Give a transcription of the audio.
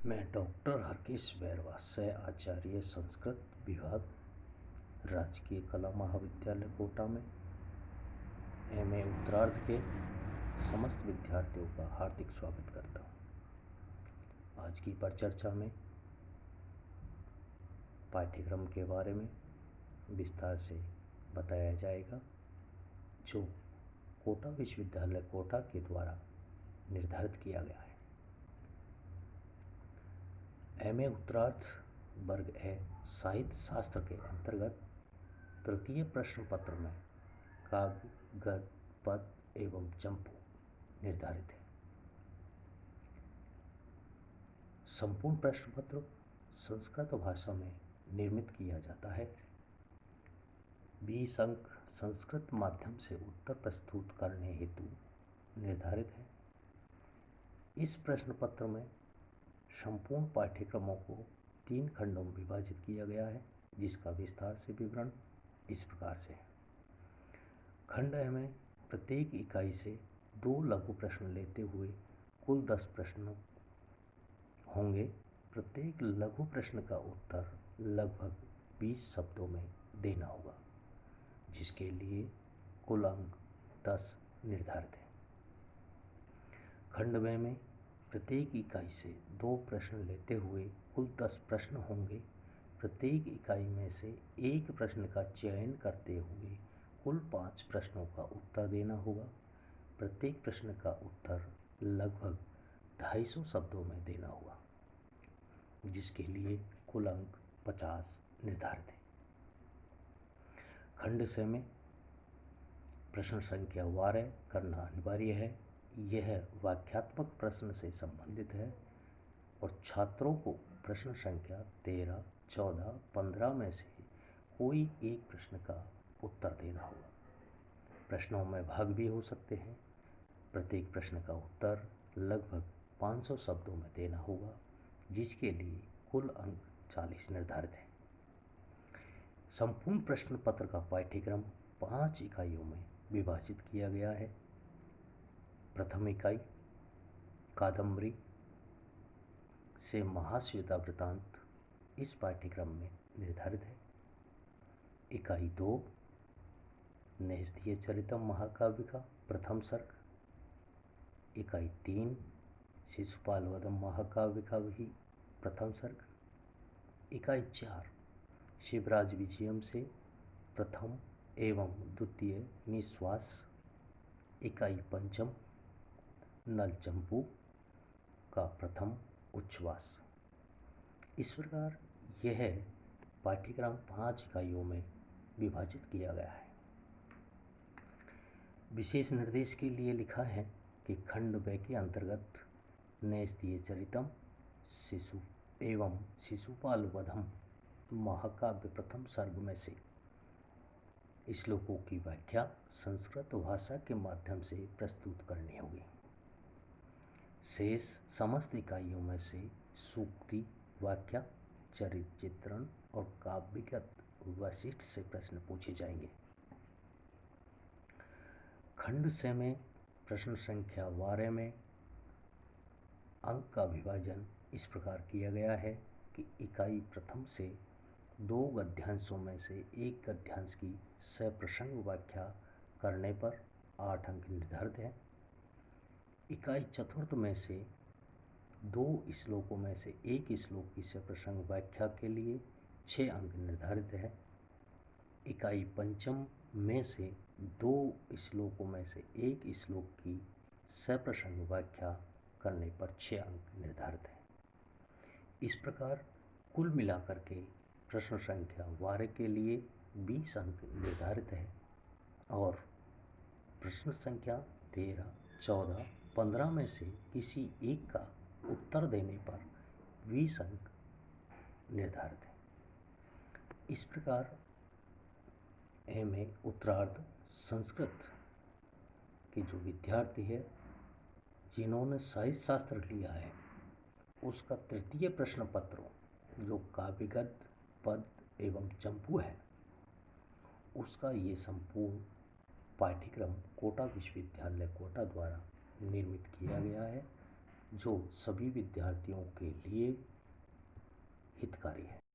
मैं डॉक्टर हरकेश बैरवासय आचार्य संस्कृत विभाग राजकीय कला महाविद्यालय कोटा में एमए उत्तरार्ध के समस्त विद्यार्थियों का हार्दिक स्वागत करता हूँ। आज की परिचर्चा में पाठ्यक्रम के बारे में विस्तार से बताया जाएगा जो कोटा विश्वविद्यालय कोटा के द्वारा निर्धारित किया गया है। एमए उत्तरार्ध वर्ग ए साहित्य शास्त्र के अंतर्गत तृतीय प्रश्न पत्र में काव्य, गद्य, पद एवं चंपू निर्धारित है। संपूर्ण प्रश्न पत्र संस्कृत भाषा में निर्मित किया जाता है। 20 अंक संस्कृत माध्यम से उत्तर प्रस्तुत करने हेतु निर्धारित है। इस प्रश्न पत्र में संपूर्ण पाठ्यक्रमों को 3 खंडों में विभाजित किया गया है, जिसका विस्तार से विवरण इस प्रकार से है। खंड ए में प्रत्येक इकाई से 2 लघु प्रश्न लेते हुए कुल 10 प्रश्न होंगे। प्रत्येक लघु प्रश्न का उत्तर लगभग 20 शब्दों में देना होगा, जिसके लिए कुल अंक 10 निर्धारित है। खंड ब में प्रत्येक इकाई से 2 प्रश्न लेते हुए कुल 10 प्रश्न होंगे। प्रत्येक इकाई में से एक प्रश्न का चयन करते हुए कुल 5 प्रश्नों का उत्तर देना होगा। प्रत्येक प्रश्न का उत्तर लगभग 250 शब्दों में देना होगा, जिसके लिए कुल अंक 50 निर्धारित है। खंड स में प्रश्न संख्या 12 करना अनिवार्य है। यह वाक्यात्मक प्रश्न से संबंधित है और छात्रों को प्रश्न संख्या 13, 14, 15 में से कोई एक प्रश्न का उत्तर देना होगा। प्रश्नों में भाग भी हो सकते हैं। प्रत्येक प्रश्न का उत्तर लगभग 500 शब्दों में देना होगा, जिसके लिए कुल अंक 40 निर्धारित है। संपूर्ण प्रश्न पत्र का पाठ्यक्रम 5 इकाइयों में विभाजित किया गया है। प्रथम इकाई कादम्बरी से महाश्वेता वृत्तांत इस पाठ्यक्रम में निर्धारित है। इकाई 2 नेस्दीय चरितम महाकाव्य का प्रथम सर्ग। इकाई 3 शिशुपाल वधम महाकाव्य का भी प्रथम सर्ग। इकाई 4 शिवराज विजयम से प्रथम एवं द्वितीय निश्वास। इकाई 5 नल चंपू का प्रथम उच्छ्वास। इस प्रकार यह पाठ्यक्रम 5 इकाइयों में विभाजित किया गया है। विशेष निर्देश के लिए लिखा है कि खंड ब के अंतर्गत नेस्दीय चरितम शिशु एवं शिशुपाल वधम महाकाव्य प्रथम सर्ग में से श्लोकों की व्याख्या संस्कृत भाषा के माध्यम से प्रस्तुत करनी होगी। शेष समस्त इकाइयों में से सूक्ति, व्याख्या, चरित्र चित्रण और काव्यगत वैशिष्ट से प्रश्न पूछे जाएंगे। खंड स में प्रश्न संख्या 12 में अंक का विभाजन इस प्रकार किया गया है कि इकाई प्रथम से 2 गद्यांशों में से एक गद्यांश की सप्रसंग व्याख्या करने पर 8 अंक निर्धारित है। इकाई चतुर्थ में से 2 श्लोकों में से एक श्लोक की सप्रसंग व्याख्या के लिए 6 अंक निर्धारित है। इकाई पंचम में से 2 श्लोकों में से एक श्लोक की सप्रसंग व्याख्या करने पर 6 अंक निर्धारित है। इस प्रकार कुल मिलाकर के प्रश्न संख्या 12 के लिए 20 अंक निर्धारित है और प्रश्न संख्या 13, 14, 15 में से किसी एक का उत्तर देने पर 20 अंक निर्धारित है। इस प्रकार एमए उत्तरार्ध संस्कृत के जो विद्यार्थी है जिन्होंने साहित्य शास्त्र लिया है, उसका तृतीय प्रश्न पत्र जो काव्यगत, पद एवं चंपू है, उसका ये संपूर्ण पाठ्यक्रम कोटा विश्वविद्यालय कोटा द्वारा निर्मित किया गया है जो सभी विद्यार्थियों के लिए हितकारी है।